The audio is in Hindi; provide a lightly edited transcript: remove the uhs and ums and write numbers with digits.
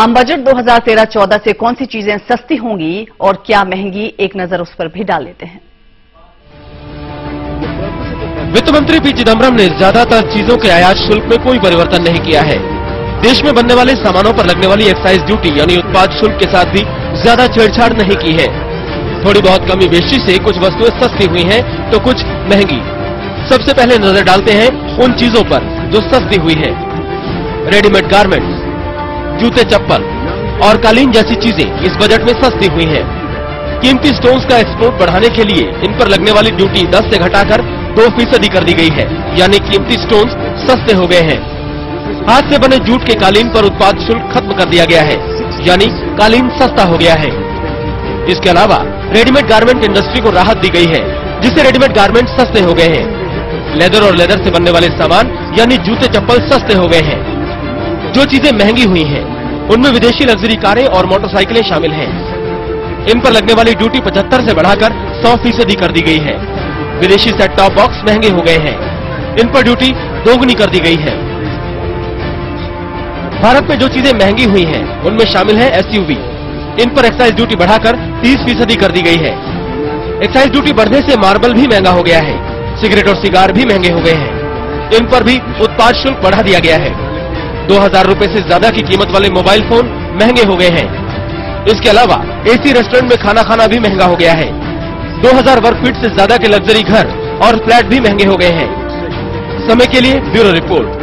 आम बजट 2013-14 से कौन सी चीजें सस्ती होंगी और क्या महंगी, एक नजर उस पर भी डाल लेते हैं। वित्त मंत्री पी चिदम्बरम ने ज्यादातर चीजों के आयात शुल्क में कोई परिवर्तन नहीं किया है। देश में बनने वाले सामानों पर लगने वाली एक्साइज ड्यूटी यानी उत्पाद शुल्क के साथ भी ज्यादा छेड़छाड़ नहीं की है। थोड़ी बहुत कमी बेशी से कुछ वस्तुएं सस्ती हुई हैं तो कुछ महंगी। सबसे पहले नजर डालते हैं उन चीजों पर जो सस्ती हुई है। रेडीमेड गारमेंट्स, जूते चप्पल और कालीन जैसी चीजें इस बजट में सस्ती हुई हैं। कीमती स्टोन्स का एक्सपोर्ट बढ़ाने के लिए इन पर लगने वाली ड्यूटी 10 से घटाकर 2% कर दी गई है, यानी कीमती स्टोन्स सस्ते हो गए हैं। हाथ से बने जूट के कालीन पर उत्पाद शुल्क खत्म कर दिया गया है, यानी कालीन सस्ता हो गया है। इसके अलावा रेडीमेड गारमेंट इंडस्ट्री को राहत दी गई है, जिससे रेडीमेड गारमेंट सस्ते हो गए हैं। लेदर और लेदर से बनने वाले सामान यानी जूते चप्पल सस्ते हो गए हैं। जो चीजें महंगी हुई हैं, उनमें विदेशी लग्जरी कारें और मोटरसाइकिलें शामिल हैं। इन पर लगने वाली ड्यूटी 75 से बढ़ाकर 100% कर दी गई है। विदेशी सेट टॉप बॉक्स महंगे हो गए हैं, इन पर ड्यूटी दोगुनी कर दी गई है। भारत में जो चीजें महंगी हुई हैं, उनमें शामिल है एसयूवी। इन पर एक्साइज ड्यूटी बढ़ाकर 30% कर दी गई है। एक्साइज ड्यूटी बढ़ने से मार्बल भी महंगा हो गया है। सिगरेट और सिगार भी महंगे हो गए हैं। इन पर भी उत्पाद शुल्क बढ़ा दिया गया है। 2000 रुपए से ज्यादा की कीमत वाले मोबाइल फोन महंगे हो गए हैं। इसके अलावा एसी रेस्टोरेंट में खाना खाना भी महंगा हो गया है। 2000 वर्ग फीट से ज्यादा के लग्जरी घर और फ्लैट भी महंगे हो गए हैं। समय के लिए ब्यूरो रिपोर्ट।